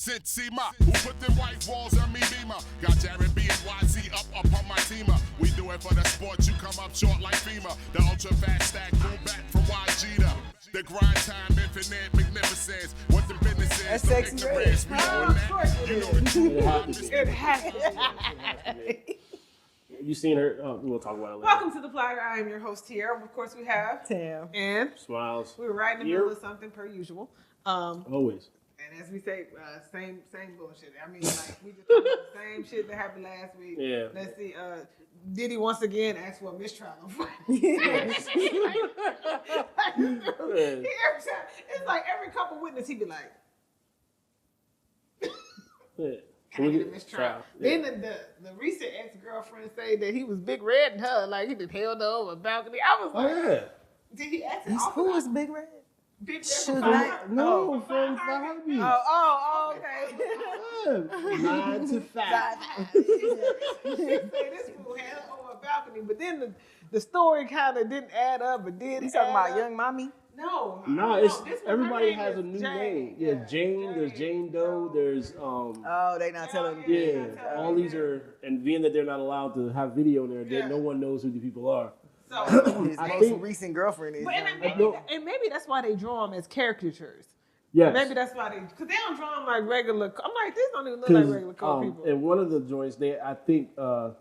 Sit Sema, who put them white walls on me beamer? Got Jared B and YZ up on my teamer. We do it for the sport, you come up short like FEMA. The ultra fast stack, boom back from YG to the grind time, infinite magnificence. What the business is, that's sexy red. Of course it is. It has to be. You seen her? We'll talk about it later. Welcome to The Platter. I am your host here. Of course, we have Tam and Smiles. we were right in the middle of something per usual. Always. And as we say, same bullshit. I mean, like we just talked about the same shit that happened last week. Yeah. Let's see. Diddy once again asked for a mistrial. Yes. Every time, it's like every couple witness, he be like, Yeah. "Can I get a mistrial?" Yeah. Then the recent ex-girlfriend said that he was big red and her, like he been held over a balcony. I was like, Oh yeah. did he ask who was Big Red? Big Red Sugar from Ray? No, from Heartbeat. Oh, okay. 9 to 5. She said this fool held over a balcony, but then the story kind of didn't add up, but did You talking about up. Young Mommy? No, It's this one, everybody her name has a is new Jane. name. Yeah, Jane. There's Jane Doe. There's Oh, they not telling me. Yeah, all these are, and being that they're not allowed to have video in there, Yeah. no one knows who the people are. So, His I most think- recent girlfriend is. but Young and maybe that's why they draw them as caricatures. Yes. Maybe that's why because they don't draw them like regular. I'm like, these don't even look like regular cold people. And one of the joints, I think, was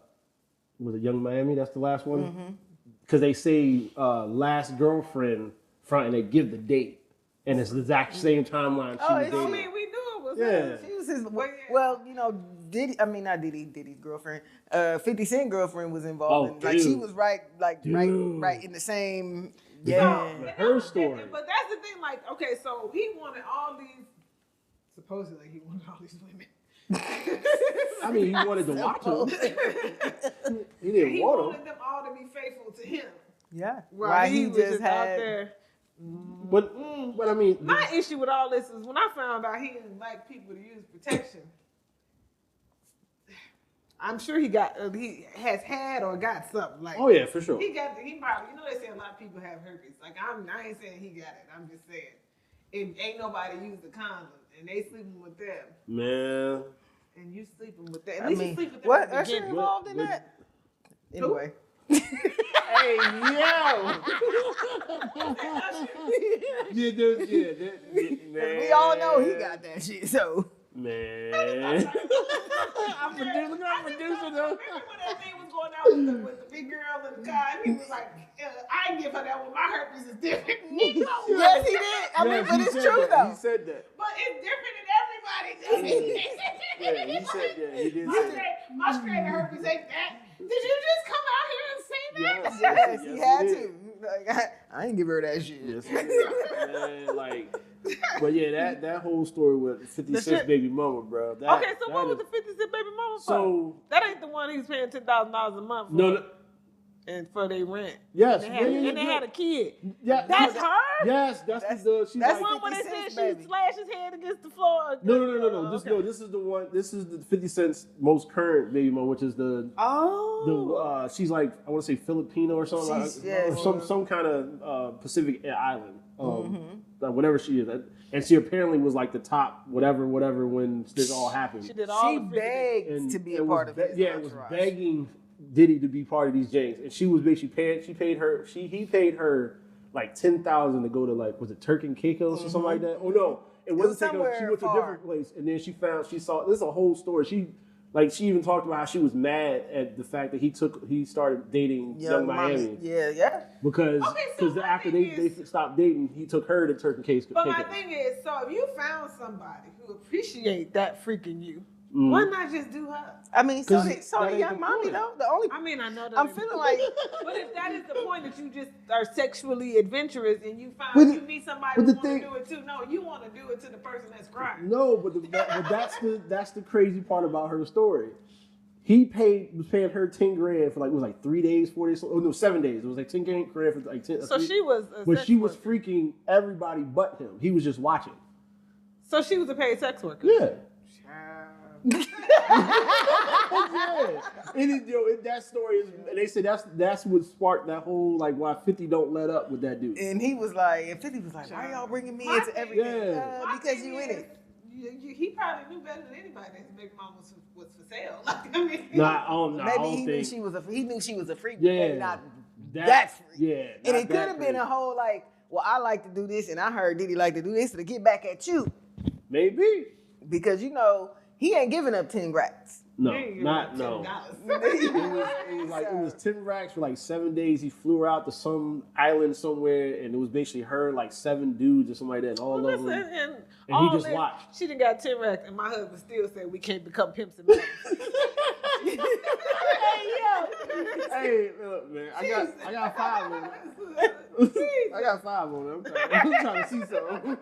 it Young Miami? That's the last one. Because they say last girlfriend front, and they give the date, and it's the exact same timeline she was I dating. mean, we knew it was Yeah. her. She was his. But yeah. Well, you know, not Diddy's girlfriend. 50 Cent girlfriend was involved. Oh, in, like she dude. was right in the same. Yeah. Yeah. But her story. But that's the thing, like, okay, so he wanted all these, supposedly he wanted all these women. I mean, he wanted to watch them. He didn't He want wanted them all to be faithful to him. Yeah. While he was just out had. there. But I mean, My issue with all this is when I found out he didn't like people to use protection. I'm sure he has had or got something like. oh yeah, for sure. He probably, they say a lot of people have herpes. Like I ain't saying he got it. I'm just saying, it ain't nobody used the condom and they sleeping with them. Man. And you sleeping with them. At least you sleep with them. What? at the Usher beginning. involved in that? Anyway. Hey, yo! Man. We all know he got that shit, so. Man. I'm producing though. Remember when that thing was going out with the big girl in the car? And he was like, I ain't give her that one. My herpes is different. Yes, he did. I mean, but it's true though. He said that. But it's different in everybody. Yeah, he said that. He did say that. My straight herpes ain't that. Did you just come out here and say that? Yes, he had he to. did. Like, I ain't give her that shit. Yes, he did. Man, like, but yeah, that whole story with 50 Cent's baby mama, bro. Okay, so what was the 50 Cent baby mama for? So that ain't the one he was paying $10,000 a month for. no. And for their rent. Yes, And they had a kid. Yeah, That's her? Yes, that's the. She's that's The like, one where they 50 said Cent's she baby. slashed his head against the floor. no. Okay. This is the one. This is the 50 Cent's most current baby mama, which is the. Oh. She's like, I want to say Filipino or something, or some kind of Pacific island, whatever she is, and she apparently was like the top whatever when this all happened. She did all She the freaking- begged to be a part of it. It was begging Diddy to be part of these James, and she was basically he paid her like $10,000 to go to like, was it Turk and Caicos or something like that? Oh no, it wasn't Turk. She went to a different place, and then she saw this is a whole story. She even talked about how she was mad at the fact that he started dating Young Miami. Yeah. Because so my after thing they stopped dating, he took her to Turk and Caicos. But my thing is, so if you found somebody who appreciate that freaking you, why not just do her? I mean, so did ain't Young the Mommy point. though. The only I mean, I know that. I'm feeling like But if that is the point that you just are sexually adventurous and you find But you meet somebody but who the want to thing- do it too, no, you want to do it to the person that's crying. No, but that's the crazy part about her story. He was paying her $10,000 for like, it was like 3 days, 4 days, oh no, 7 days. It was like $10,000 for like 10. So she was. But she was freaking everybody but him. He was just watching. So she was a paid sex worker. Yeah. Yeah. And that story is, and they said that's what sparked that whole like why 50 don't let up with that dude. and he was like, and 50 was like, why y'all bringing me into everything? Yeah. Because you in it. he probably knew better than anybody that his baby mama was for sale. Like, I mean, Maybe he knew she was a freak, but Yeah. maybe not that freak. Yeah. And it could have been a whole like, well, I like to do this, and I heard Diddy like to do this to get back at you. Maybe. Because he ain't giving up 10 racks. No, $10. It was 10 racks for like 7 days. He flew her out to some island somewhere, and it was basically her, like 7 dudes or something like that, and all of them. And he just watched. She done got 10 racks, and my husband still said we can't become pimps and members. Hey, look, man, I got 5 on it. I got 5 on it. I'm trying to see something.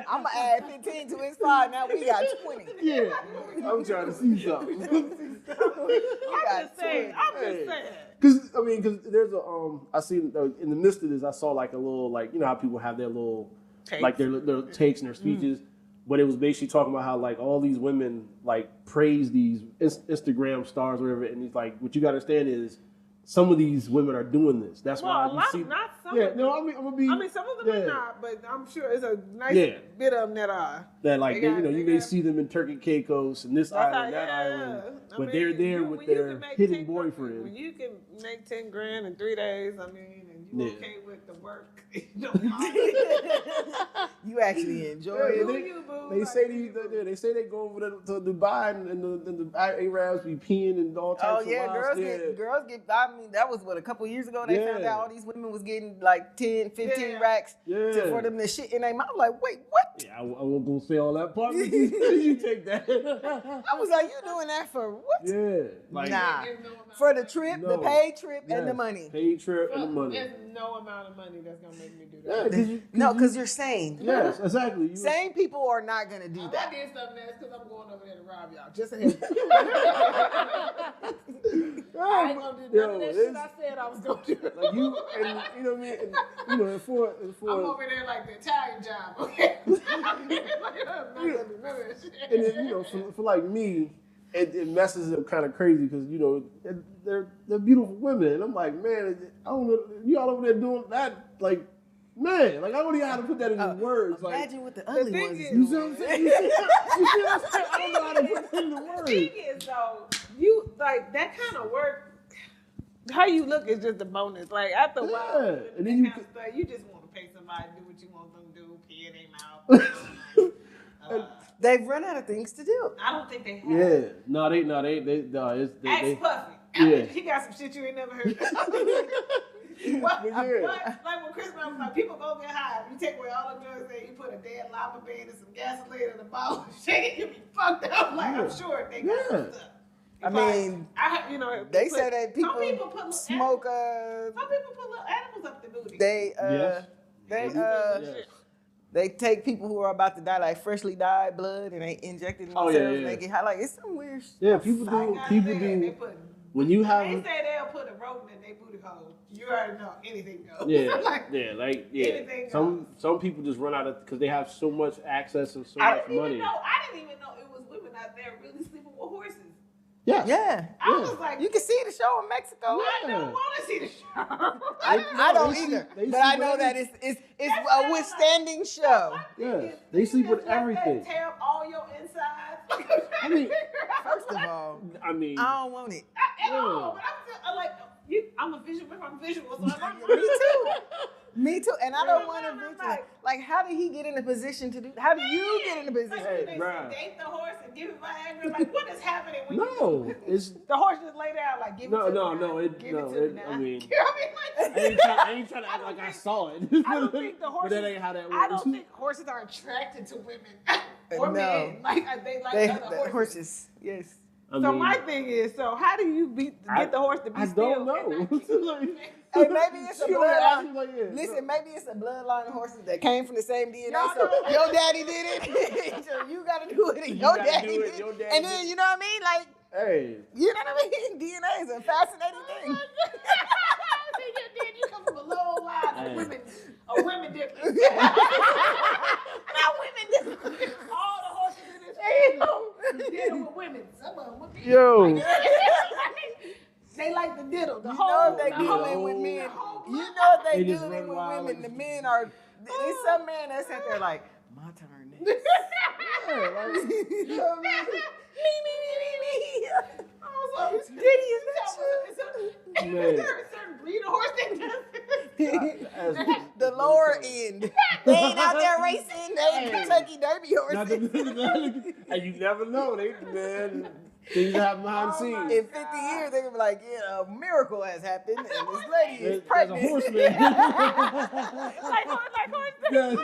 I'm going to add 15 to his 5. Now we got 20. Yeah, I'm trying to see something. I'm just saying. Because there's I see in the midst of this, I saw like a little, like, you know how people have their little, takes. like their takes and their speeches. But it was basically talking about how like all these women like praise these Instagram stars or whatever, and he's like, what you got to understand is some of these women are doing this. That's why you see. Not some. Yeah, of them. no, I'm gonna be. I mean, some of them are not, but I'm sure it's a nice bit of them that are. That like you may see them in Turkey Caicos and this island, that island, but they're there with their hidden boyfriend. When you can make 10 grand in 3 days, I mean, and you okay with the work, you actually enjoy it. They say they go over to Dubai and the Arabs be peeing and all types of girls get. I mean, that was a couple years ago. They found out all these women was getting like 10, 15 racks for them to shit in their mouth. Like, wait, what? Yeah, I wasn't gonna say all that part. You take that. I was like, you doing that for what? Yeah, like for the trip, the paid trip, and the money. Paid trip and the money. There's no amount of money that's gonna make me do that. No, because you're sane. Yes, exactly. Sane people are not gonna do that. I did something else because I'm going over there to rob y'all. Just a heads up. I ain't gonna do none of that shit I said I was gonna do. Like you know what I mean? And, and for I'm over there like the Italian job, okay? I'm not gonna do none of that shit. And then, for like me, it messes up kind of crazy because they're beautiful women, and I'm like, man, I don't know, you all over there doing that, like, man, like I don't even know how to put that into words. Imagine like, what the ugly ones is. You see what I'm saying? You see what I'm saying? I don't know how to put that into words. The thing is, though, you like that kind of work. How you look is just a bonus. Like after a while, and then you just want to pay somebody to do what you want them to do, pee in their mouth. They've run out of things to do. I don't think they have. Yeah, no, they Ask Puffy. Yeah. He got some shit you ain't never heard of. Like when Chris Brown was like, people go get high. You take away all the drugs, and you put a dead lava band and some gasoline in the bottle, shake it, you be fucked up. Like I'm sure they got some stuff. I mean, they say that people smoke. Some people put little animals up the booty. They take people who are about to die, like freshly dyed blood, and they inject it in themselves and they get high. Like, it's some weird shit. Yeah, people do. When you have... They say they'll put a rodent in their booty hole. You already know anything goes. Yeah. Some people just run out of... Because they have so much access and so much money. I didn't even know it was women out there really sleeping with horses. Yeah. I was like, you can see the show in Mexico. I don't want to see the show. I don't either. But I know that it's a withstanding show. Yeah, they sleep with everything. Tear up all your insides. I mean, first of all, I don't want it. At all, but I'm like, I'm a visual. I'm visual. So Me too. And I don't want to visual. Like, how did he get in a position to do? How do you get in a position? Like, they date the horse and give it Viagra. Like, what is happening when it's the horse just lay down like give it to me. I mean, I ain't trying to act like I saw it. I don't think the horses. But that ain't how that works. I don't think horses are attracted to women or men. Like they like other horses. Yes. So my thing is, how do you get the horse to be still? I don't know. Hey, maybe it's a bloodline. Listen, maybe it's a bloodline of horses that came from the same DNA. So your daddy did it, so you gotta do it. And your daddy did it. And then you know what I mean? Like, hey, you know what I mean? DNA is a fascinating thing. You come from a low line of women different. Not women different. All the horses in this deal with women. Some of them with men. Yo. They like the diddle. You know if they dealing with men. You know if they dealing with women. The men are. There's some men that sit there like, my turn next. You know what I mean? Me. Oh, so Diddy is that Man. is there a certain breed of horse that does it? the lower end. They ain't out there racing. They ain't Kentucky Derby horses. And you never know. Man, things happen behind the scenes. In 50 years, they're gonna be like, yeah, a miracle has happened, and this lady is There's pregnant. a horseman. like horse. Yeah, they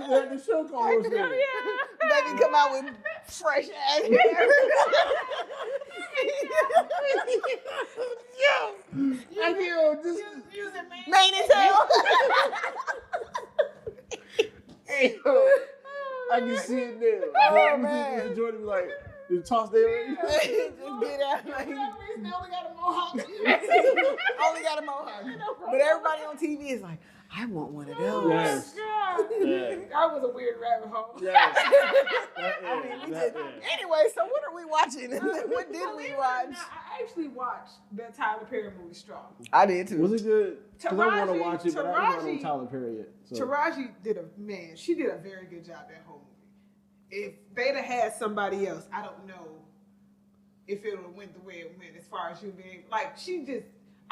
had the show called Horseman. Baby come out with fresh ass hair. Just Using Mane and tail. hey, yo, I can see it now. Oh, man. Jordan be like, you toss there. Just get out like They only got a mohawk. only got a mohawk. But everybody on TV is like, I want one of those. Yes. God. Yeah. That was a weird rabbit hole. Yes. I mean, we just, anyway, so what are we watching? What did we watch? I actually watched that Tyler Perry movie Strong. I did too. Was it good? Because I want to Taraji- watch it, but I don't know Taraji- Tyler Perry yet. So. Taraji she did a very good job that whole movie. If they'd have had somebody else, I don't know if it would have went the way it went as far as you being, like,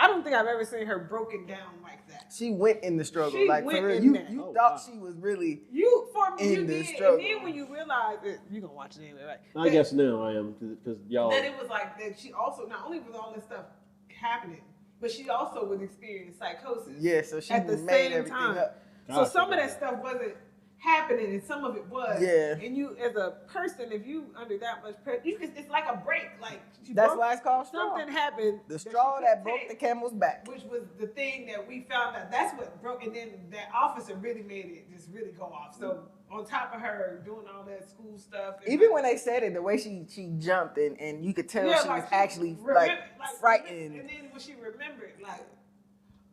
I don't think I've ever seen her broken down like that. She went in the struggle. She like went for real, in you there. you Oh, thought wow. she was really For me, in you the did. struggle. And then when you realize it, you're going to watch it anyway, right? I guess now I am, because y'all. That it was like that she also, not only was all this stuff happening, but she also would experience psychosis. yeah. So she at the made same everything time. up. So some of that stuff wasn't happening and some of it was. Yeah. And you, as a person, if you under that much pressure, it's like a break. Like she That's broke- why it's called straw. something happened. The she straw couldn't that broke take, the camel's back. which was the thing that we found out. That's what broke, and then that officer really made it just really go off. So on top of her doing all that school stuff, and Even when they said it, the way she jumped and you could tell yeah, she like was she actually remember- frightened. And then when she remembered, like,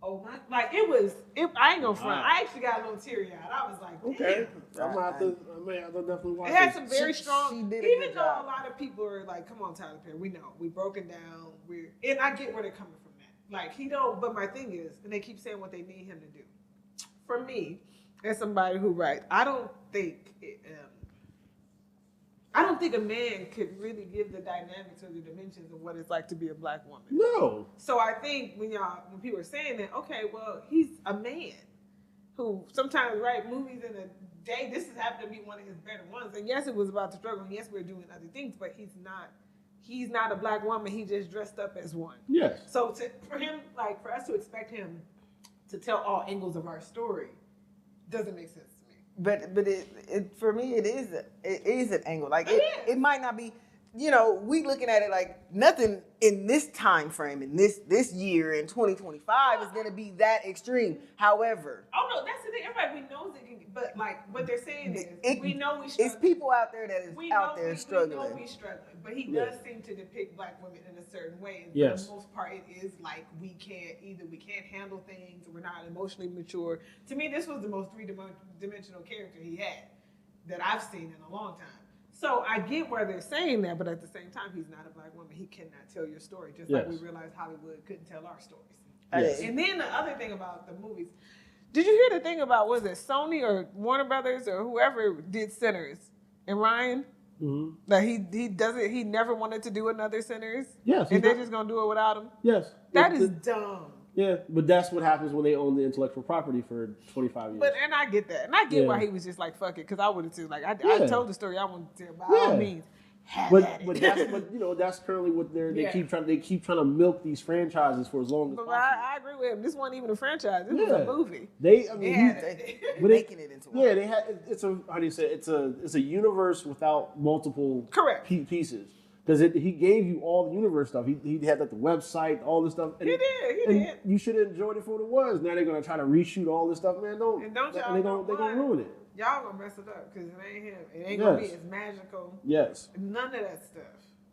oh my, like it was. I ain't gonna front. Wow. I actually got a little teary eyed. I was like, Okay. damn. I'm gonna have to, I may have to definitely watch It had this. some very She strong. did a Even good though job. a lot of people are like, "Come on, Tyler Perry, we know we broken down. And I get where they're coming from. That like he don't. But my thing is, and they keep saying what they need him to do. For me, as somebody who writes, I don't think a man could really give the dynamics or the dimensions of what it's like to be a black woman. No. So I think when people are saying that, okay, well, he's a man who sometimes write movies in a day. This has happened to be one of his better ones. And yes, it was about the struggle. And yes, we're doing other things, but he's not a black woman. He just dressed up as one. Yes. So for us to expect him to tell all angles of our story doesn't make sense to me. But it for me it is an angle. Like It it might not be, we looking at it like nothing in this time frame in this year in 2025 is gonna be that extreme. However, Oh no, that's the thing. Everybody knows it can, but like what they're saying is, we know we it's struggle. people out there that is We out know there we struggling. know we struggling, but he Yeah. does seem to depict black women in a certain way. And Yes. for the most part, it is like we can't handle things, or we're not emotionally mature. To me, this was the most three-dimensional character he had that I've seen in a long time. So I get where they're saying that, but at the same time, he's not a black woman. He cannot tell your story, just like we Yes. realized Hollywood couldn't tell our stories. Yes. And then the other thing about the movies, did you hear the thing about, was it Sony or Warner Brothers or whoever did Sinners and Ryan? Mm-hmm. That he never wanted to do another Sinners? Yes. And they're just going to do it without him? Yes. That is dumb. Yeah, but that's what happens when they own the intellectual property for 25 years. And I get that. And I get why he was just like, fuck it, because I would have too. Like, I told the story I wanted to tell, by all means. That's currently what they Yeah. keep trying to milk these franchises for as long as But possible. I agree with him. This wasn't even a franchise. This was a movie. They Making it into one. Yeah, they had it's a how do you say it? it's a universe without multiple Correct. pieces. Because he gave you all the universe stuff. He had like the website, all this stuff. And, He did. You should have enjoyed it for what it was. Now they're gonna try to reshoot all this stuff, man. And They're gonna ruin it. Y'all gonna mess it up because it ain't him. It ain't gonna be Yes. as magical. Yes. None of that stuff.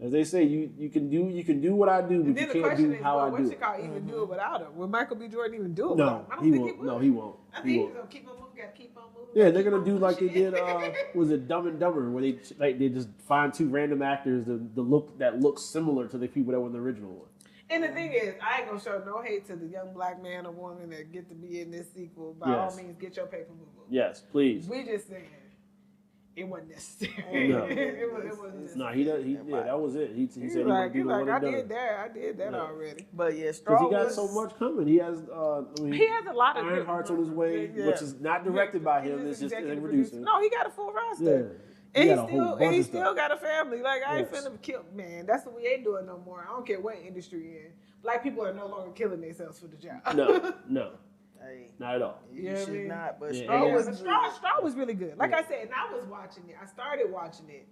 As they say, you can do what I do, And but then you the can't question do is, how well, I do what's it. it called? Even do it without him? Will Michael B. Jordan even do it No, without him? I don't he think won't. he would. No, he won't. I think He he's won't. gonna keep on moving. Gotta keep on moving. Yeah, gotta they're keep gonna on do like they pushing. did. Was it Dumb and Dumber, where they just find two random actors that look similar to the people that were in the original one. And the thing is, I ain't gonna show no hate to the young black man or woman that get to be in this sequel. By all Yes. means, get your paper moved. Yes, please. We just saying, it wasn't necessary. No. it wasn't necessary. No, that was it. He said he like, would do the one I and done. did that already. But yeah, Because he got so much coming. He has he has a lot of Ironheart's on his way, which is not directed by him. It's just a producer. No, he got a full roster. Yeah. And he still got a family. Like, I ain't finna kill, man. That's what we ain't doing no more. I don't care what industry you're in. Black people are no longer killing themselves for the job. No. Hey, not at all. You should not. But Straw was really good. Like I said, and I was watching it. I started watching it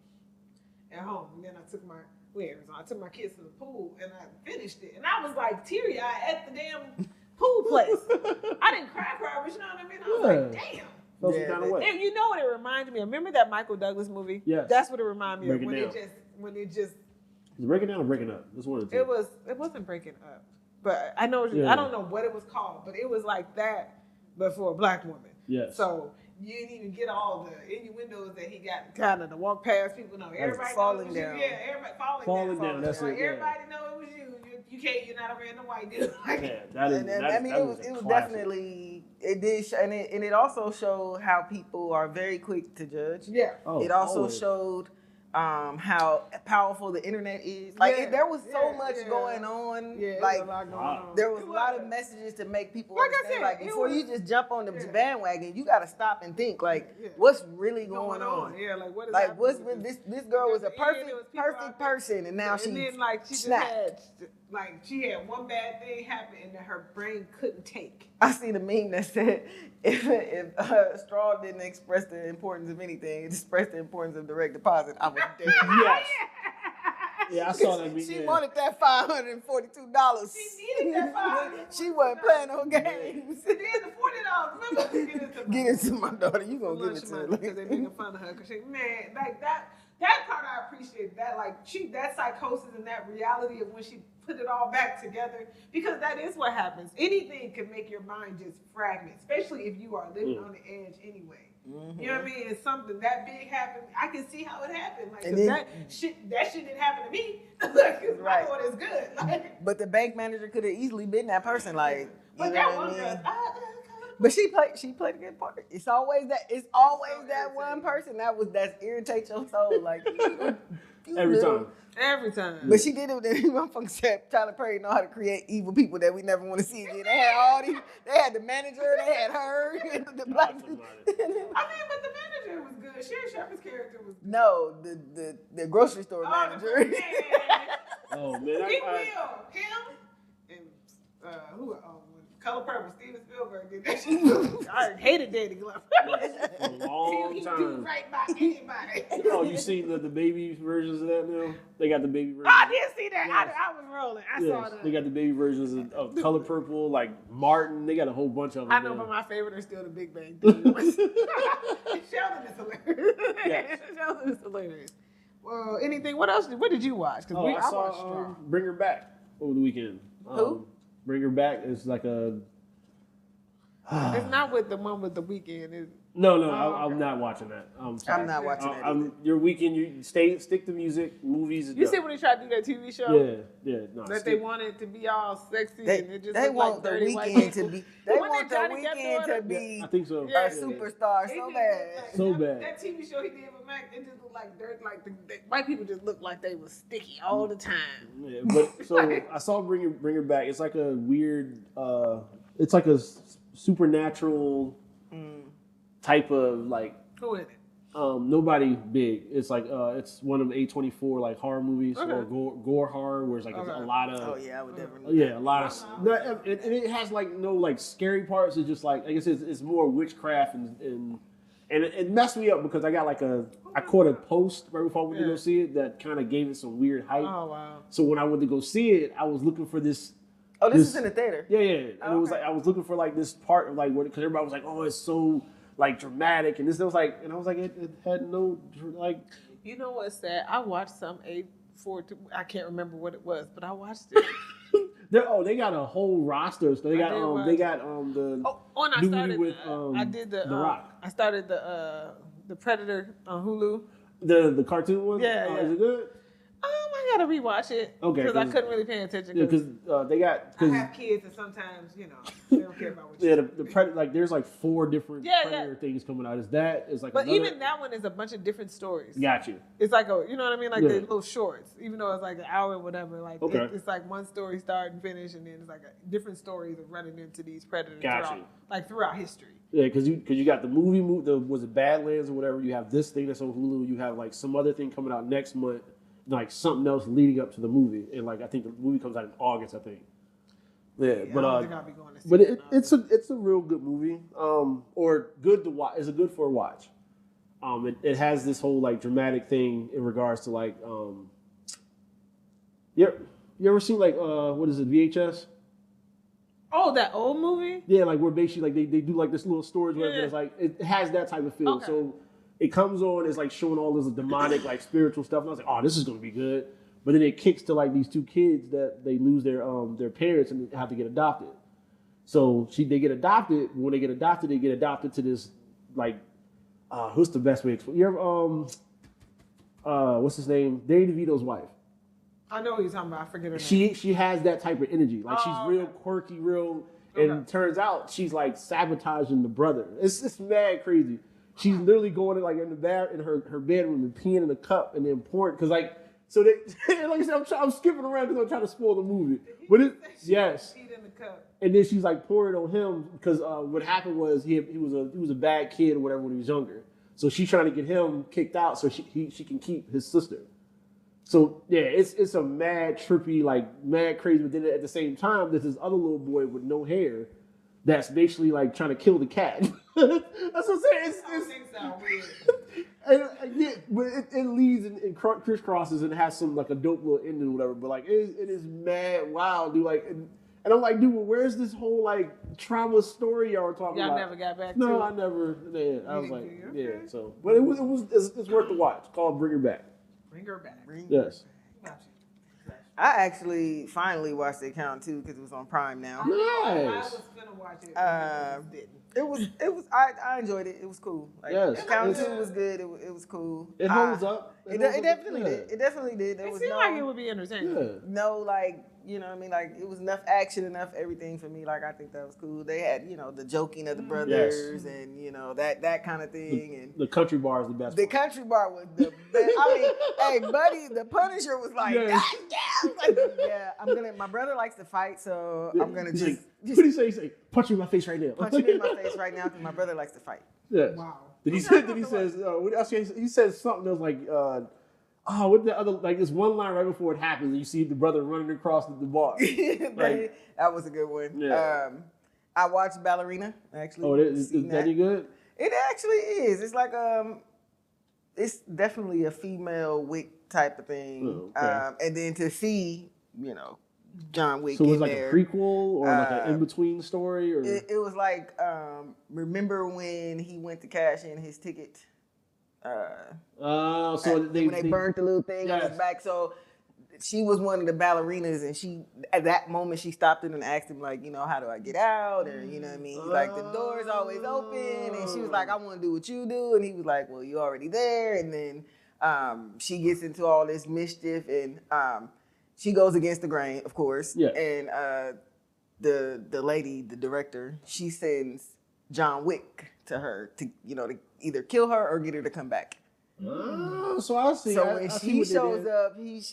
at home, and then I took my kids to the pool, and I finished it, and I was like teary-eyed at the damn pool place. I didn't cry, but you know what I mean? I was like, damn. And you know what it reminded me of? Remember that Michael Douglas movie? Yes. That's what it reminded me of. When it just. Is it breaking down or breaking up? This one or two? It wasn't breaking up. But I know I don't know what it was called, but it was like that, but for a black woman. Yes. So you didn't even get all the innuendos that he got kind of to walk past people. No, everybody falling down. Yeah, everybody falling down. That's it. Everybody know it was you. You can't. You're not a random white dude. It was definitely. It did, and it also showed how people are very quick to judge. Yeah. It also showed how powerful the internet is. Like there was so much going on. Yeah, like a lot going on. there was a lot of messages to make people understand. Like before you just jump on the bandwagon, you got to stop and think. Like what's really going on? Yeah, like what is like what's this girl was a perfect person, and now she then like she snapped. She had one bad thing happen and that her brain couldn't take. I seen a meme that said if Straw didn't express the importance of anything, it expressed the importance of direct deposit, I was dead. Yes. Yeah, I saw that meme. She wanted that $542. She needed that $542. She wasn't playing no games. And then the $40. Remember? Get it to my daughter. You gonna give it to her because they making fun of her. Cause man, like that part I appreciate. That that psychosis and that reality of when she put it all back together, because that is what happens. Anything can make your mind just fragment, especially if you are living on the edge anyway. Mm-hmm. You know what I mean? It's something that big happened. I can see how it happened. Like that shit didn't happen to me. Like, my thought is good. Like, but the bank manager could have easily been that person. Like, but that one girl. But she played a good part. It's always that one person that irritates your soul. Like Every time. But she did it with the motherfucker said Tyler Perry know how to create evil people that we never want to see again. They had the manager, they had her, the black dude. But the manager was good. Sharon Shepherd's character was good. No, the grocery store manager. Oh man. Him and who Color Purple, Steven Spielberg did that shit. I hated Danny Glover. For a long he time. do right by anybody. Oh, you seen the baby versions of that now? They got the baby versions. I did see that. Yes. I was rolling. I saw that. They got the baby versions of Color Purple, like Martin. They got a whole bunch of them. I know, but my favorite are still the Big Bang Theory. Sheldon is hilarious. Yes. Sheldon is hilarious. Well, anything? What else? What did you watch? I saw Bring Her Back over the weekend. Who? Bring Her Back is like a. It's not with the one with the weekend. No, I'm not watching that. I'm not watching that. Your weekend, you stick to music, movies. You see when they tried to do that TV show? Yeah. No, that they wanted to be all sexy and it just they like want the weekend to be. They want the weekend to be. I think so. A superstar so bad. So bad. That TV show he did with Mac, it just looked like dirt. Like the white people just looked like they was sticky all the time. Yeah, but so I saw Bring Her Back. It's like a weird. It's like a supernatural type of like. Who is it? Nobody big. It's like it's one of the A24 like horror movies or gore horror, where it's like a lot of. Oh yeah, I would definitely. Yeah, a lot of. And it has like no like scary parts. It's just like I guess it's more witchcraft and it messed me up because I got like I caught a post right before I went to go see it that kind of gave it some weird hype. Oh wow! So when I went to go see it, I was looking for this. Oh, this is in the theater. Yeah. And it was like I was looking for like this part of like because everybody was like, oh, it's so like dramatic, and this was like, and I was like, it had no like. You know what's sad? I watched some A4. I can't remember what it was, but I watched it. They got a whole roster. So they got the. Oh, and I started with I did the Rock. I started the Predator on Hulu. The cartoon one. Yeah. Is it good? I gotta rewatch it. Okay, because I couldn't really pay attention. Yeah, because they got. I have kids, and sometimes they don't care about what. Yeah, the Predator, like there's like 4 different Predator things coming out. It's like. But even that one is a bunch of different stories. Got you. It's like you know what I mean, like the little shorts. Even though it's like an hour or whatever, like it's like one story start and finish, and then it's like different stories of running into these predators throughout history. Yeah, because you got the movie, was it Badlands or whatever? You have this thing that's on Hulu. You have like some other thing coming out next month, like something else leading up to the movie, and like I think the movie comes out in August, I think. Yeah, but I don't think I'll be going to see but it. it's a real good movie, or good to watch. It's a good for a watch. It has this whole like dramatic thing in regards to like you ever seen like what is it, VHS? Oh, that old movie? Yeah, like where basically like they do like this little stories where it's like it has that type of feel. Okay. So it comes on, it's like showing all this demonic like spiritual stuff, and I was like, oh, this is gonna be good. But then it kicks to like these 2 kids that they lose their parents and have to get adopted. So they get adopted. When they get adopted to this like who's the best way to explain? You ever what's his name? Danny DeVito's wife. I know what you're talking about. I forget her name. She has that type of energy. Like she's real quirky, and turns out she's like sabotaging the brother. It's mad crazy. She's literally going in like in her bedroom and peeing in a cup and then pouring because like so they like I said I'm skipping around because I'm trying to spoil the movie. But yes. Peed in the cup. And then she's like pouring on him because what happened was he was a bad kid or whatever when he was younger. So she's trying to get him kicked out so she can keep his sister. So yeah, it's a mad trippy, like mad crazy, but then at the same time, there's this other little boy with no hair that's basically like trying to kill the cat. That's what I'm saying. I think so. Weird. But it leads and crisscrosses and has some like a dope little ending or whatever. But like it is mad wild, dude. Like and I'm like, dude, well, where's this whole like trauma story y'all were talking about? Y'all never got back to No, it? I never. Yeah, I was like, Okay. yeah. So, but it's worth the watch. It's called Bring Her Back. Bring her back. Yes. I actually finally watched The Account too because it was on Prime now. Nice. I was gonna watch it. I enjoyed it. It was cool. Like, Yes. Account 2 was good. It was cool. It holds up. It definitely did. It definitely did. There It was seemed like it would be entertaining. no like, you know what I mean? Like it was enough action, enough everything for me. Like I think that was cool. They had, the joking of the brothers and that kind of thing. And The country bar is the best. the country bar was the best. I mean, hey, buddy, the Punisher was like, my brother likes to fight, so I'm gonna He's just what did he say? He say, punch you in my face right now. punch him in my face right now because my brother likes to fight. Yes. Wow. He says something else like, what the other, like this one line right before it happens, and you see the brother running across the bar. Like, that was a good one. Yeah. I watched Ballerina, actually. Oh, is that any good? It actually is. It's like, it's definitely a female Wick type of thing. Oh, okay. And then to see, John Wick So it was in like there. a prequel or like an in-between story? Or It was like, remember when he went to cash in his ticket? so when they burnt the little thing on his back. So she was one of the ballerinas, and she at that moment she stopped him and asked him like, how do I get out? Or you know what I mean? He's like, the door's always open, and she was like, I want to do what you do, and he was like, well, you're already there. And then she gets into all this mischief, and she goes against the grain, of course. Yeah. And the lady, the director, she sends John Wick to her to either kill her or get her to come back. So I see. So I when see she what they shows did. up, he's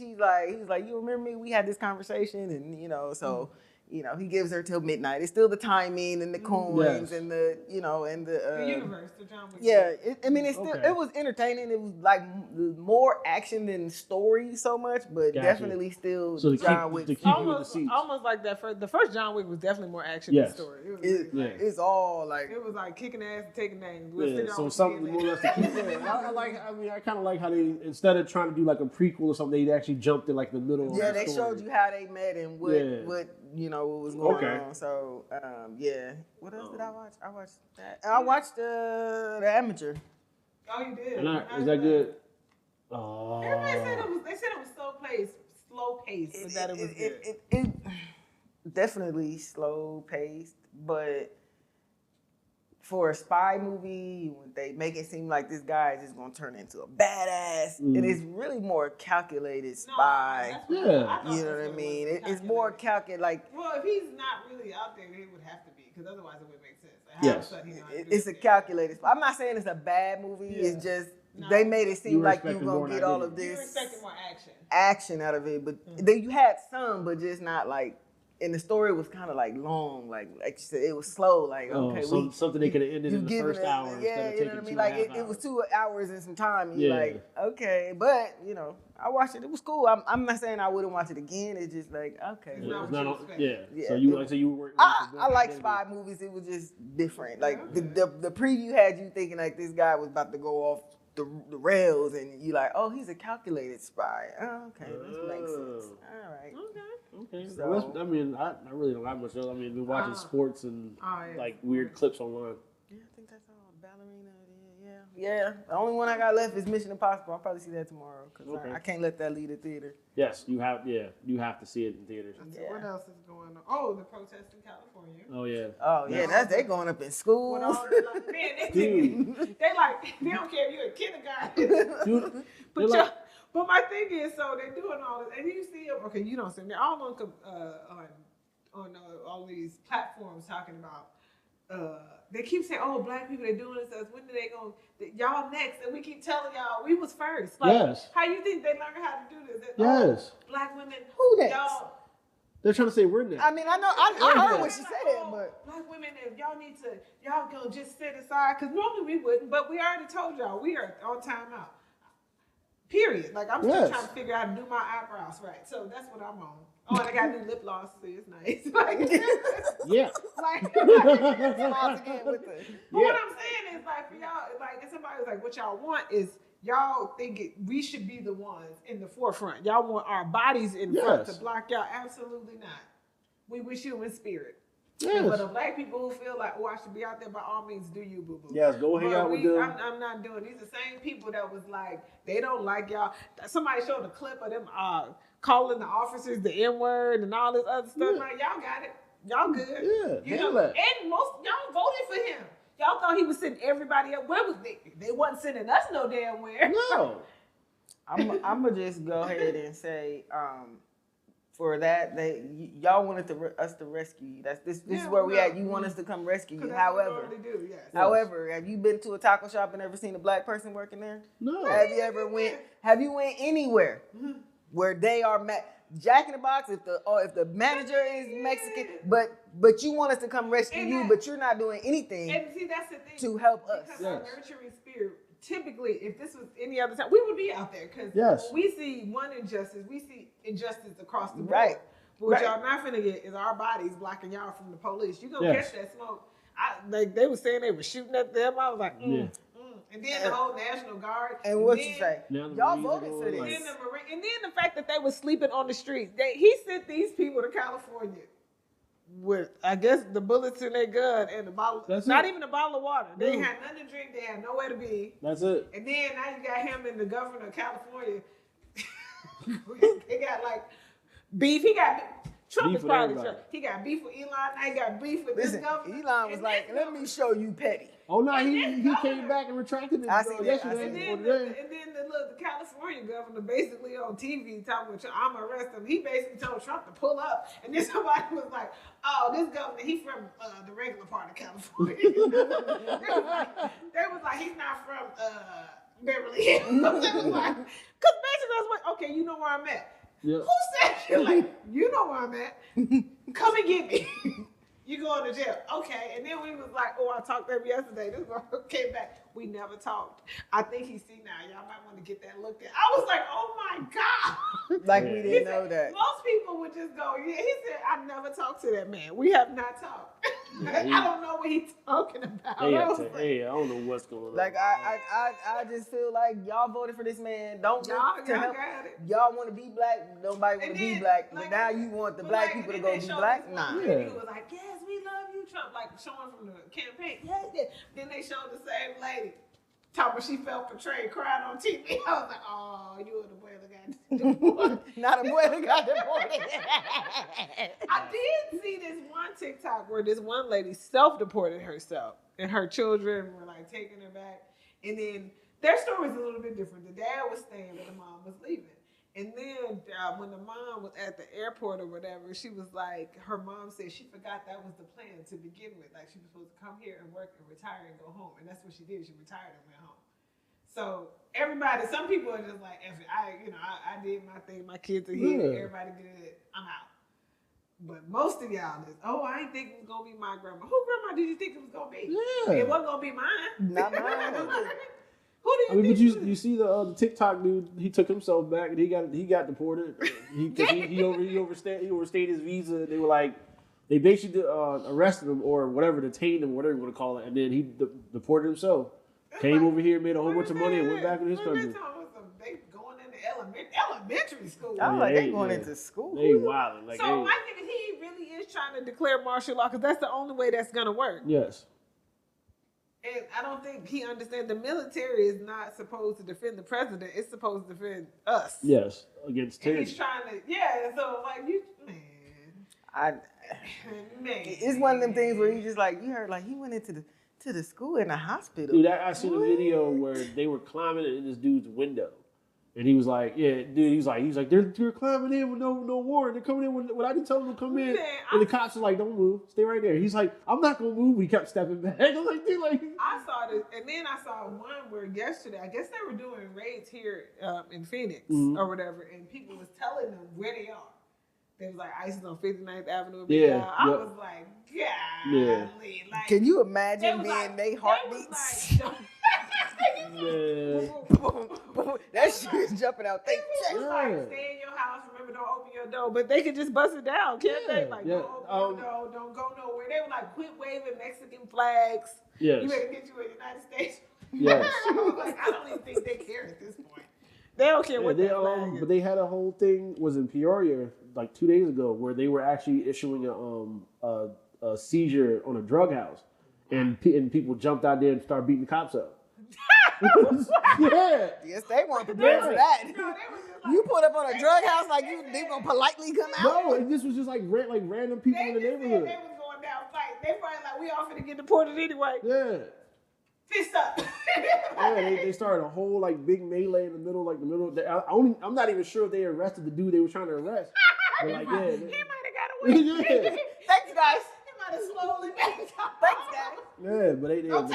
like, you remember me? We had this conversation, and so he gives her till midnight. It's still the timing and the coins and the and the universe, the John Wick. Yeah, it's still Okay. it was entertaining. It was like more action than story so much, but Gotcha. definitely still So John Wick. to keep you in the seats. Almost like that. The first John Wick was definitely more action than story. It was really It's all like it was like kicking ass and taking names. So something more or less to keep I kind of like how they, instead of trying to do like a prequel or something, they actually jumped in like the middle. Yeah, of the they story. showed you how they met and what what was going on. So what else did I watch? I watched that. I watched the Amateur. Oh, you did. Is that good? Everybody said it was slow paced, but that it was good. It definitely slow paced, but for a spy movie, when they make it seem like this guy is just gonna turn into a badass, and it's really more calculated spy. You know what I mean? It's more calculated. Like, well, if he's not really out there, he would have to be, because otherwise it wouldn't make sense. Like, Yes. It's a calculated spy. I'm not saying it's a bad movie. Yeah. It's just they made it seem like you gonna get all of this. You were expecting more action out of it, but then you had some, but just not like. And the story was kind of like long, like you said, it was slow. Like, okay, something they could have ended in the first hour. Yeah, you know what I mean. Like it was 2 hours and some time. And yeah. You're like, okay, but you know, I watched it. It was cool. I'm not saying I wouldn't watch it again. It's just like, okay, So you were. I like spy movies. It was just different. Like the preview had you thinking like this guy was about to go off the rails, and you like, oh, he's a calculated spy. Oh, okay, this makes sense. All right. Okay. So, I mean, I really don't have much else. I mean, been watching sports and like weird clips online. Yeah, I think that's all. Ballerina. Yeah. The only one I got left is Mission Impossible. I'll probably see that tomorrow because I can't let that leave the theater. Yes, you have to see it in theaters. Yeah. What else is going on? Oh, the protests in California. Oh yeah. Oh yeah, they going up in school. They don't care if you're in kindergarten. But my thing is, so they're doing all this, and you see them. Okay, you don't see them. They're all on all these platforms talking about. They keep saying, "Oh, black people, they're doing this. When are they going? Y'all next?" And we keep telling y'all we was first. Like, yes. How you think they learned how to do this? Yes. Black women. Who next? Y'all. They're trying to say we're next. I mean, I know. I heard what she said, but black women, if y'all gonna just sit aside, because normally we wouldn't, but we already told y'all we are on timeout. Period. Like, I'm still trying to figure out how to do my eyebrows right. So that's what I'm on. Oh, and I got new lip gloss, so it's nice. Yeah. But what I'm saying is, like, for y'all, like, if somebody was like, what y'all want is, y'all think we should be the ones in the forefront. Y'all want our bodies in front to block y'all. Absolutely not. We wish you in spirit. Yes. But the black people who feel like, oh, I should be out there, by all means, do you, boo-boo. Yes, go hang out with them. I'm not doing. These are the same people that was like, they don't like y'all. Somebody showed a clip of them calling the officers the N-word and all this other stuff. Yeah. Like, y'all got it. Y'all good. Yeah, you know, and most y'all voted for him. Y'all thought he was sending everybody up. Where was they? They wasn't sending us no damn where. No. I'm gonna just go ahead and say, for that, y'all wanted us to rescue you. This is where we at. You want us to come rescue you. However, have you been to a taco shop and ever seen a black person working there? No. Have you went anywhere where they are Jack in the Box? If the manager is Mexican, but you want us to come rescue you, but you're not doing anything. And see, that's the thing, to help us. Because our nurturing spirit. Typically, if this was any other time, we would be out there, because when we see one injustice, we see injustice across the board. Right. But what y'all not finna get is our bodies blocking y'all from the police. You gonna catch that smoke. They were saying they were shooting at them. I was like, And then the whole National Guard. And what you say? Y'all voted for this. And then the fact that they were sleeping on the streets. He sent these people to California with, I guess, the bullets in their gun and the bottle. Even a bottle of water. They had nothing to drink. They had nowhere to be. That's it. And then now you got him and the governor of California. They got like beef. Trump is probably Trump. He got beef with Elon. Now he got beef with this governor. Elon was like, let me show you petty. Oh no, he came back and retracted it yesterday. And then the California governor basically on TV talking about, I'm gonna arrest him. He basically told Trump to pull up, and then somebody was like, oh, this governor, he from the regular part of California. they was like, he's not from Beverly Hills. Because basically that's what, okay, you know where I'm at. Yep. Who said shit like, you know where I'm at? Come and get me. You going to jail. Okay. And then we was like, oh, I talked to him yesterday. This one came back. We never talked. I think he's seen now. Y'all might want to get that looked at. I was like, oh my God. Like we didn't know that. Most people would just go, yeah. He said, I never talked to that man. We have not talked. I don't know what he's talking about. I don't know what's going on. Like I just feel like y'all voted for this man. Y'all want to be black. Nobody want to be black. But now you want the black people to go be black. Nah. He was like, yes, we love you, Trump. Like showing from the campaign. Yeah. Then they showed the same lady talking about she felt betrayed, crying on TV. I was like, oh, you were the boy that got deported. Not a boy that got deported. I did see this one TikTok where this one lady self-deported herself, and her children were like taking her back. And then their story was a little bit different. The dad was staying, but the mom was leaving. And then when the mom was at the airport or whatever, she was like, her mom said she forgot that was the plan to begin with. Like, she was supposed to come here and work and retire and go home. And that's what she did. She retired and went home. So everybody, some people are just like, I did my thing. My kids are here. Everybody good. I'm out. But most of y'all is, I didn't think it was going to be my grandma. Who grandma did you think it was going to be? Yeah. It wasn't going to be mine. Not mine. Who do you think? But you see the TikTok dude, he took himself back and he got deported. He overstayed his visa. They were like, they basically arrested him or whatever, detained him, whatever you want to call it, and then he deported himself. Came over here, made a whole bunch of money, and went back to his country. They going into elementary school. I was like, they going into school. They wilding. Like, so my thing is, he really is trying to declare martial law because that's the only way that's gonna work. Yes. And I don't think he understands the military is not supposed to defend the president. It's supposed to defend us. Yes, against terror. He's trying to, so like It's one of them things where you just like, you heard like he went into the school in a hospital. Dude, I seen a video where they were climbing in this dude's window. And he was like, yeah, dude, he's like, they're climbing in with no warrant. They're coming in when I didn't tell them to come in. And the cops are like, don't move. Stay right there. He's like, I'm not going to move. He kept stepping back. I was like, dude, like. I saw this. And then I saw one where yesterday, I guess they were doing raids here in Phoenix or whatever. And people was telling them where they are. They was like, ISIS on 59th Avenue. I was like, golly. Like, can you imagine being they heartbeats? That shit is jumping out. They was like, stay in your house. Remember, don't open your door. But they could just bust it down, can't they? Like, don't open your door. Don't go nowhere. They were like, quit waving Mexican flags. Yes. You better get you in the United States. Yes. I don't even think they care at this point. They don't care what they but they had a whole thing was in Peoria like 2 days ago where they were actually issuing a seizure on a drug house, and people jumped out there and started beating the cops up. Yeah. Yes, they weren't prepared for that. No, they were just You put up on a drug house like they gonna politely come out. No, this was just like random people in the neighborhood. They was going down fight. They probably like, we all finna get deported anyway. Yeah. Fist up. Yeah, they started a whole like big melee in the middle. I'm not even sure if they arrested the dude they were trying to arrest. But like, He might have got away. Yeah. Thanks, guys. He might have slowly backed up. Thanks, guys. Yeah, but they got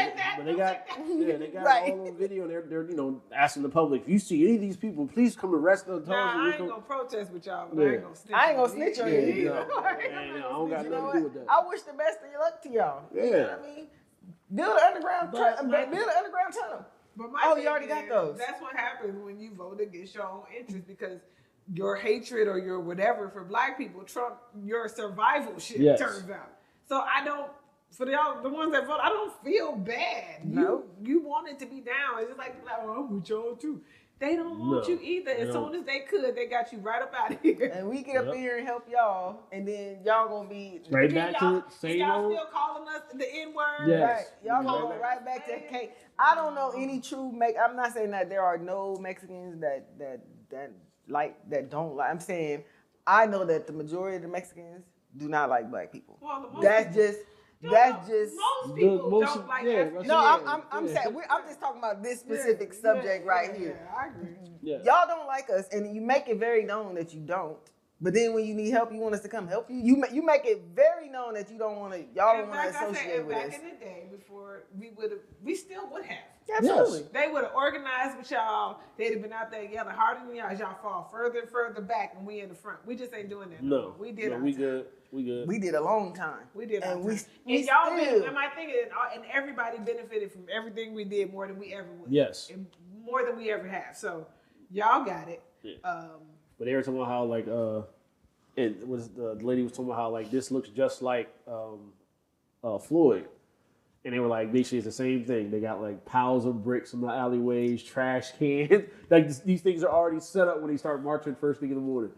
Right. all on video, and they're asking the public, if you see any of these people, please come arrest them. I ain't gonna protest with y'all, but I ain't gonna snitch I ain't gonna snitch on you. I don't got nothing to do with that. I wish the best of luck to y'all. Yeah. You know what I mean? Build an underground tunnel. But my you already got those. That's what happens when you vote against your own interest, because your hatred or your whatever for black people trump your survival shit. Yes. Turns out. So I don't. For the ones that vote, I don't feel bad. No. You want it to be down. It's just like, I'm with y'all too. They don't want you either. As soon as they could, they got you right up out of here. And we get up in here and help y'all, and then y'all gonna be right back to the same y'all old. still calling us the N-word. Yes. Right. Y'all gonna go right back to K. I don't know any true I'm not saying that there are no Mexicans that don't like. I'm saying I know that the majority of the Mexicans do not like black people. Well, That's just most people don't like Africans. No, I'm saying I'm just talking about this specific subject right here. Yeah, I agree. Yeah. Y'all don't like us, and you make it very known that you don't. But then when you need help, you want us to come help you. You make it very known that you don't want to. Y'all don't want to associate with us. Back in the day, before we still would have. Absolutely. Yes. They would have organized with y'all. They'd have been out there yelling harder than y'all. As y'all fall further and further back, and we in the front. We just ain't doing that. No, we did. we good. We good. We did a long time. We did. And and y'all and my thing is, and everybody benefited from everything we did more than we ever would. Yes. And more than we ever have. So y'all got it. Yeah. But they were talking about how like it was the lady was talking about how like this looks just like Floyd. And they were like, basically, it's the same thing. They got like piles of bricks in the alleyways, trash cans. Like these things are already set up when they start marching first thing in the morning.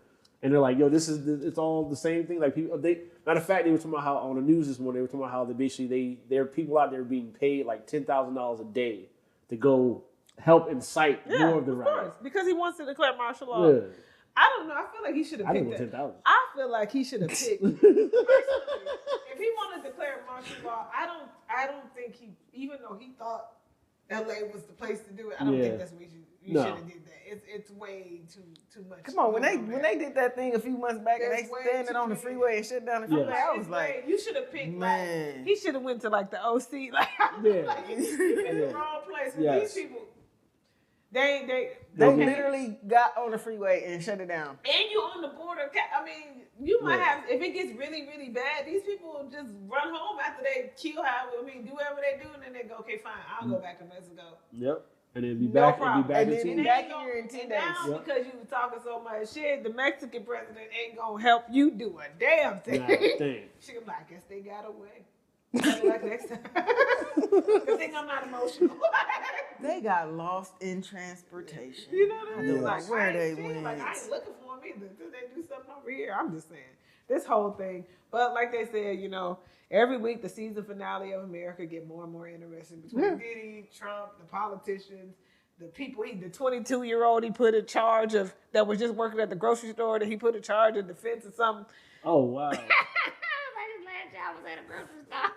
And they're like, yo, it's all the same thing. Like people, matter of fact, they were talking about how on the news this morning, they were talking about how there are people out there being paid like $10,000 a day to go help incite more of the course, riots. because he wants to declare martial law. Yeah. I don't know. I feel like he should have picked that. 10,000. I feel like he should have picked. Personally, if he wanted to declare martial law, I don't think he, even though he thought LA was the place to do it, I don't think that's what you should have did that. It's way too much. Come on, when they did that thing a few months back and they standing on the freeway and shut down the freeway, I was like, you should have picked. Man. Like, he should have went to like the OC, like, like in the wrong place. These people, they literally got on the freeway and shut it down. And you on the border. I mean, you might have, if it gets really, really bad, these people will just run home after they kill do whatever they do, and then they go, okay, fine, I'll go back to Mexico. Yep. And then be No back problem. and And be then back be back here in 10 days. Now, because you were talking so much shit, the Mexican president ain't gonna help you do a damn thing. She gonna be like, I guess they got away. Better luck next time. Good thing I'm not emotional. They got lost in transportation. You know what I mean? Like, where they went. Like, I ain't looking for them either. Did they do something over here? I'm just saying. This whole thing. But like they said, every week the season finale of America get more and more interesting between Diddy, Trump, the politicians, the people, the 22-year-old he put in charge of, that was just working at the grocery store, that he put in charge of defense or something. Oh, wow. Like his last job was at a grocery store.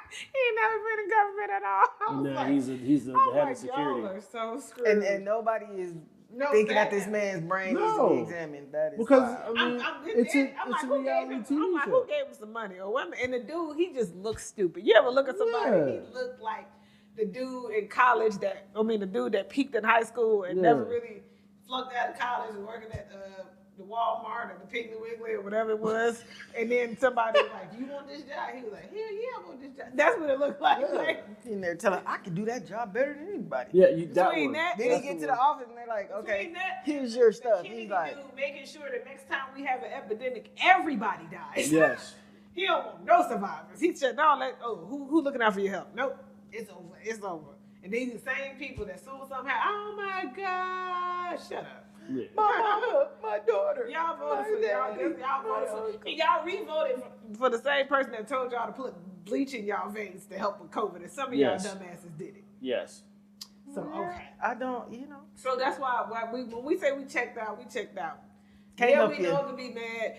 He ain't never been in government at all. He's the head of security. Y'all are so screwed. And nobody is thinking that this man's brain needs to be examined. That is because wild. I mean, it's a reality TV like, show. who gave him some money or what? And the dude, he just looks stupid. You ever look at somebody? He looked like the dude in college the dude that peaked in high school and never really flunked out of college and working at the Walmart or the Piggly Wiggly or whatever it was. And then somebody was like, "You want this job?" He was like, "Hell yeah, I want this job." That's what it looked like. Like, in there telling, I can do that job better than anybody. Yeah, between that, then he get to the office and they're like, okay, here's your stuff. He's like, making sure that next time we have an epidemic, everybody dies. Yes. He don't want no survivors. He said, no, who looking out for your health? Nope, it's over. It's over. And these are the same people that soon somehow, oh my God, shut up. Yeah. my mama, my daughter. Y'all voted for y'all re-voted for the same person that told y'all to put bleach in y'all veins to help with COVID, and some of y'all dumbasses did it. Yes. So okay, I don't, So that's why when we say we checked out, we checked out. Can't help we you. know to be mad.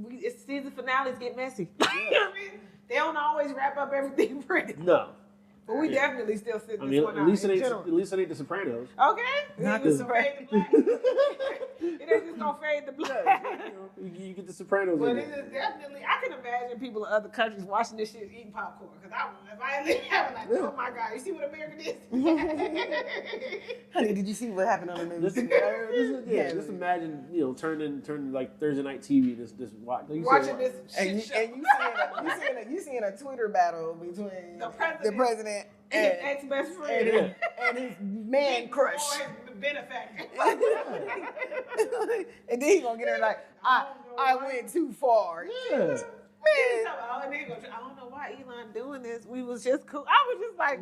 It's season finales get messy. You know what I mean? They don't always wrap up everything pretty. No. But we definitely still sit this one at out. least in it general. ain't The Sopranos. Okay. Not It the fade to black. It ain't just gonna fade to black. You get The Sopranos. But it is definitely, I can imagine people in other countries watching this shit eating popcorn. Because if I live, I'm like, oh my God, you see what America did? Honey, did you see what happened on the news? Just imagine, turning like Thursday night TV. This watch. Like watching this and shit you seeing a Twitter battle between the president and his ex-best friend. And his man crush. The benefactor. And then he gonna get her like, I went too far. Yeah. Man. I don't know why Elon doing this. We was just cool. I was just like,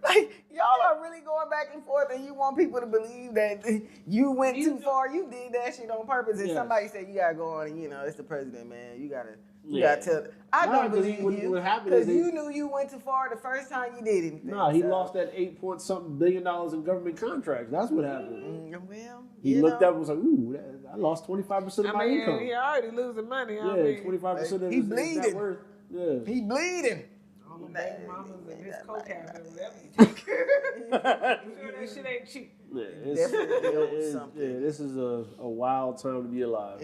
like y'all are really going back and forth, and you want people to believe that you went too far. You did that shit on purpose. And somebody said you gotta go on, and it's the president, man. You gotta tell. I don't believe you because you knew you went too far the first time you did anything. No, he lost that $8-point-something billion in government contracts. That's what happened. Well, he looked up and was like, "Ooh, I lost 25% of my income." He already losing money. 25% of his net worth. Yeah, he bleeding. All the baby mamas and his co-cap and whatever. That shit ain't cheap. Yeah, this is a wild time to be alive.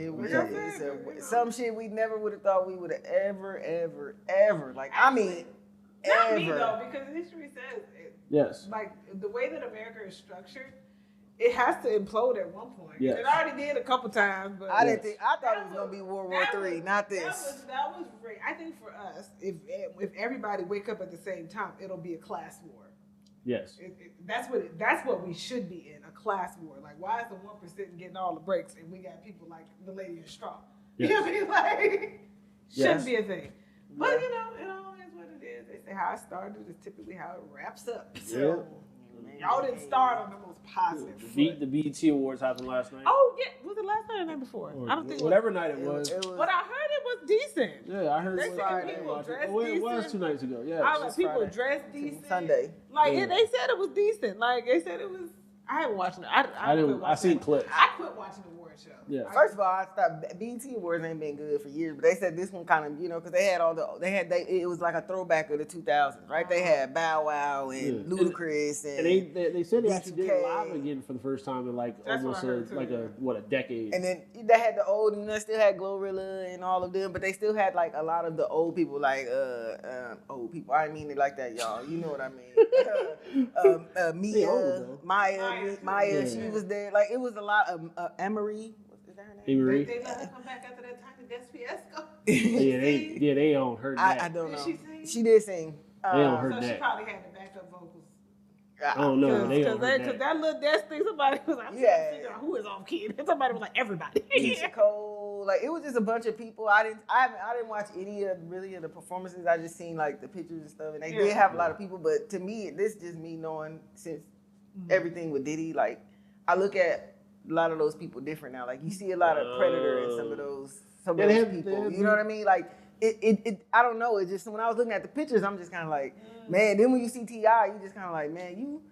Some shit we never would have thought we would have ever. Like, I mean, not me though, because history says yes. Like the way that America is structured, it has to implode at one point. Yes. It already did a couple times, but I thought it was gonna be World War III, not this. That was great. I think for us, if everybody wake up at the same time, it'll be a class war. Yes. That's what we should be in, a class war. Like, why is the 1% getting all the breaks and we got people like the lady in straw? Yes. You know what I mean? Like, shouldn't be a thing. But it all is what it is. They say how it started is typically how it wraps up. So y'all didn't start on the most positive. The BET Awards happened last night. Oh yeah, was it last night or the night before? I don't think whatever night it was. But I heard it was was decent. Yeah, I heard They it was said Friday. people dressed It was decent. 2 nights ago. Yeah. I was like, people Friday. dressed decent. Sunday. Like Yeah. they said it was decent. Like they said it was. I haven't watched it. I didn't. I seen clips. I quit watching the award show. Yeah. First of all, I stopped. BET Awards ain't been good for years, but they said this one kind of, because they had it was like a throwback of the 2000s, right? They had Bow Wow and Ludacris and they said they actually did it B2K. live again for the first time in like That's almost what I heard too, a decade. And then they had the old, and they still had Glorilla and all of them, but they still had like a lot of the old people, like old people. I didn't mean it like that, y'all. You know what I mean? Maya, Yeah. she was there. Like it was a lot of Emery. Is that her name? Emery. They let her come back after that Tiny Desk fiasco. Yeah, they don't heard that. I don't Did know. she sing? She did sing. They don't heard So she that. probably had the backup vocals. I don't know. They don't heard Because that. that little desk thing, somebody was like, I'm trying to figure out who is off key. And somebody was like, everybody. Keisha Cole, like it was just a bunch of people. I didn't watch any of the performances. I just seen like the pictures and stuff, and they did have a lot of people. But to me, this just me knowing since everything with Diddy, like I look at a lot of those people different now. Like you see a lot of Predator in some of those people. You know what I mean? Like it I don't know. It just when I was looking at the pictures, I'm just kind of like, man. Then when you see T.I., you just kind of like, man, you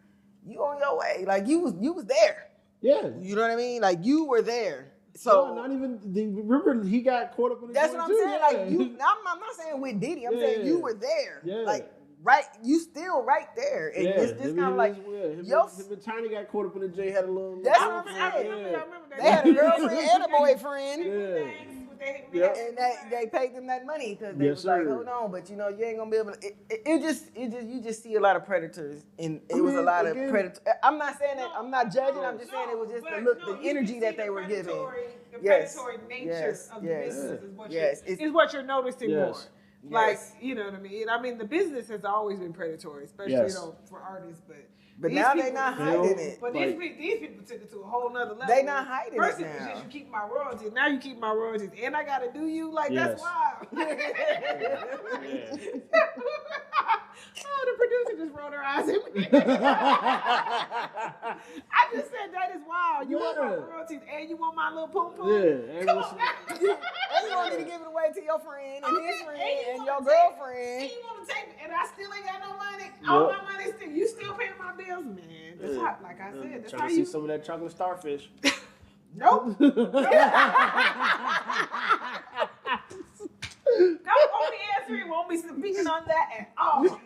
on your way. Like you was there. Yeah. You know what I mean? Like you were there. So no, not even. Remember, he got caught up in the. That's what I'm too. saying. Yeah. Like I'm not saying with Diddy. I'm saying you were there. Yeah. Like right, you still right there. And it's just kind of like him and Tiny got caught up in the J. Had a little. That's what I'm saying. I remember that. They had a girlfriend and a boyfriend. Yeah. And they paid them that money because they was like, hold on, but you ain't gonna be able to. You just see a lot of predators, and it was a lot of predators. I'm not saying that. I'm not judging. I'm just saying it was just the energy that they were giving. The predatory nature of the business is what you're noticing more. Like, you know what I mean? I mean, the business has always been predatory, especially for artists, but now they're not hiding it. But these people took it to a whole nother level. They not hiding First it it was now. just you keep my royalties. Now you keep my royalties, and I gotta do you. Like that's wild. Oh, the producer just rolled her eyes at me. I just said that is wild. You want my royalties and you want my little pom pom. Yeah. Come on. And you want me to give it away to your friend and his friend and your And girlfriend. you want to take it, and I still ain't got no money. All my money still. You still paying my bills, man. That's how, like I said. That's Trying how to see you. some of that chocolate starfish. Nope. Don't only answer it. Won't be speaking on that at all. I'm gonna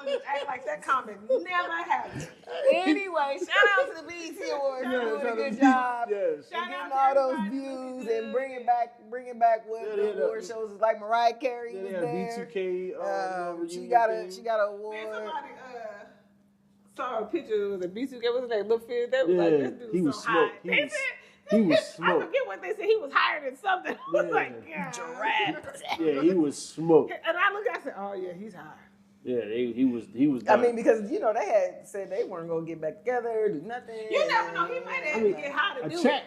just act like that comment never happened. Anyway, shout out to the BET Awards for doing a good job. Yes. And getting all those views and bringing back what the award shows is like. Mariah Carey was there. B2K. She got an award. Man, somebody saw a picture. Was it B2K? What's his name? Lil Fizz. They was like, this dude he so was high. smoked. He was I smoked. forget what they said. He was higher than something. I was like, God. Giraffe. Yeah, he was smoked. And I looked, I said, oh yeah, he's high. Yeah, he was. I mean, because they had said they weren't gonna get back together, do nothing. You never know. He might have to get high to do it.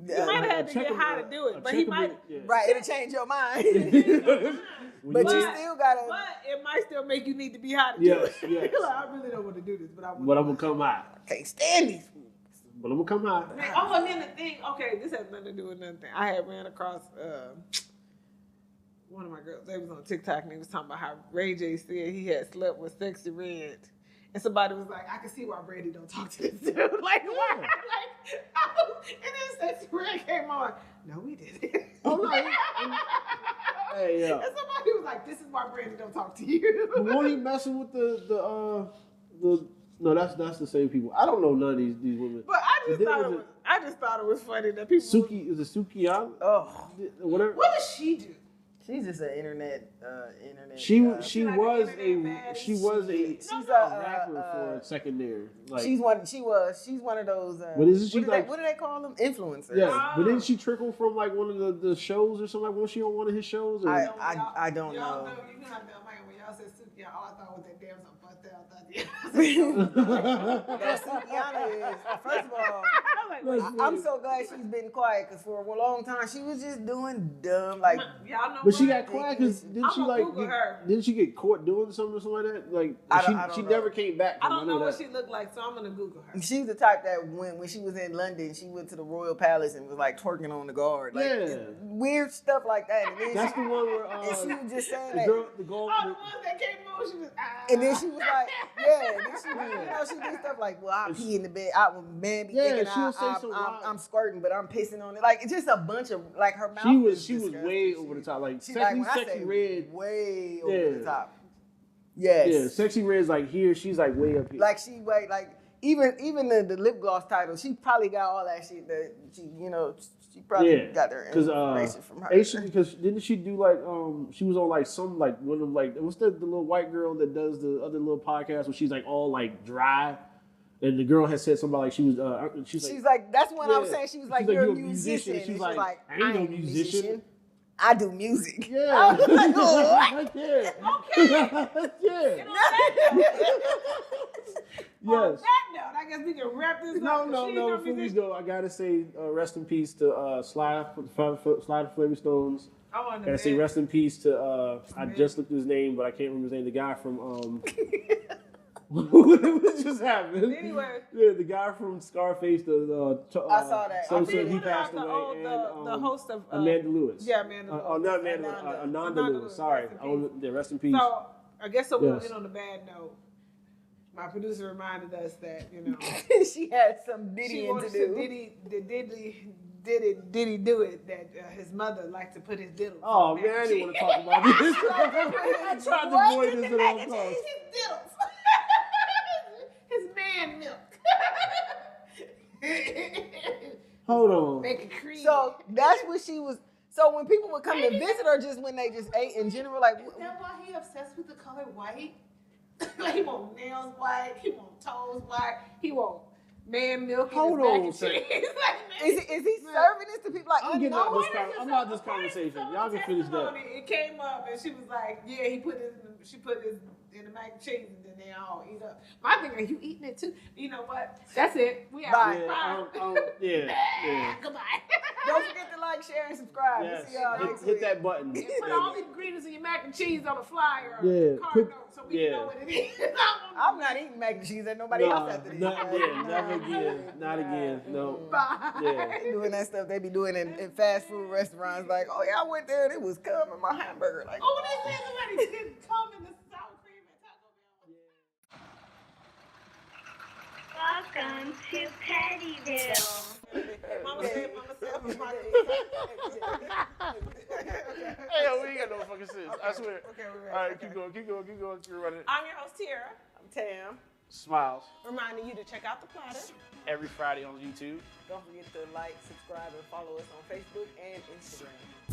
He might have had to get high to do it, but he might. Right, it'll change your mind. But you still gotta. But it might still make you need to be high to do it. Yes. Like, I really don't want to do this, but I'm gonna come high. Can't stand these. But I'm gonna come high. Man, oh, and then the thing. Okay, this has nothing to do with nothing. I had ran across one of my girls. They was on TikTok and they was talking about how Ray J said he had slept with Sexy Red. And somebody was like, I can see why Brandy don't talk to this dude. Like, why? And then Sexy Red came on. No, we didn't. Oh, no. Hey, yeah. And somebody was like, this is why Brandy don't talk to you. But won't he messing with the no, that's the same people. I don't know none of these women. But I just thought it was funny that people. Suki is it Sukiyama? Oh, whatever. What does she do? she's just an internet. She like was a rapper for a second there. Like she's one of those. But isn't she what do they call them? Influencers. Yeah, but didn't she trickle from like one of the shows or something? Like was she on one of his shows? Or? I don't know. You know how when y'all said Suki, all I thought was that damn something bust out. Tiana is, first of all, I'm so glad she's been quiet because for a long time she was just doing dumb like. Y'all know but she got quiet because didn't she get caught doing something or something like that? Like she never came back. I don't know what she looked like, so I'm gonna Google her. She's the type that when she was in London, she went to the Royal Palace and was like twerking on the guard, like weird stuff like that. And then that's the one where and she was just saying the that. girl, the ones that came on, she was. And then she was like, and then she did stuff like, well, I pee in the bed. I would man be thinking I'm squirting, but I'm pissing on it. Like it's just a bunch of like her mouth. She was way over the top. Like Sexy Red, way over the top. Yes. Yeah, Sexy Red's like here. She's like way up here. Like even the lip gloss title. She probably got all that shit that she probably got her inspiration from her. Because didn't she do like she was on like some like one of like what's the little white girl that does the other little podcast where she's like all like dry. And the girl has said something like she was. She's like that's when I was saying she was like you're a musician. She's like I ain't no musician. I do music. Yeah. I was like, oh, what? Yeah. Okay. Yeah. On that note, I guess we can wrap this up. No. Before we go, I gotta say rest in peace to Sly Flavor Stones. I gotta say rest in peace to I just looked at his name, but I can't remember his name. The guy from what just happened? Anyway, the guy from Scarface. I saw that. He passed away. The host of Amanda Lewis. Yeah, Amanda Lewis. Not Amanda Lewis. Ananda Lewis. Sorry. Rest in peace. So I guess we'll end on a bad note. My producer reminded us that she had some Diddy to do. Diddy do it that his mother liked to put his diddle. Oh man, I didn't want to talk about this. I tried to avoid this at all costs. His diddles. His man milk. Hold on. Making cream. So that's what she was. So when people would come to visit her, just when they just ate in general, like. Is that why he obsessed with the color white? Like he want nails white, he want toes white, he want man milk. Hold on a second. Is he serving this to people? Like, I'm out this conversation. Y'all can finish that. It came up and she was like, yeah, she put this in the mac and cheese and then they all eat up. My thing, are you eating it too? You know what? That's it. We out. Bye. Goodbye. Don't forget to like, share, and subscribe. Yes. See y'all next Hit week. that button. Put all the ingredients in your mac and cheese on a flyer or card note so we can know what it is. I'm not eating mac and cheese at nobody else after this. Never again. Not again. No. Bye. Yeah. They doing that stuff they be doing in fast food restaurants. Like, oh yeah, I went there and it was cum in my hamburger. Like, oh, they said somebody did cum in the sour cream at Taco Bell. Welcome to Pettyville. Mama said. Hey, yo, we ain't got no fucking sense. I swear. Okay, all right, keep going. Keep running. I'm your host, Tiara. I'm Tam. Smiles. Reminding you to check out the platter. Every Friday on YouTube. Don't forget to like, subscribe, and follow us on Facebook and Instagram.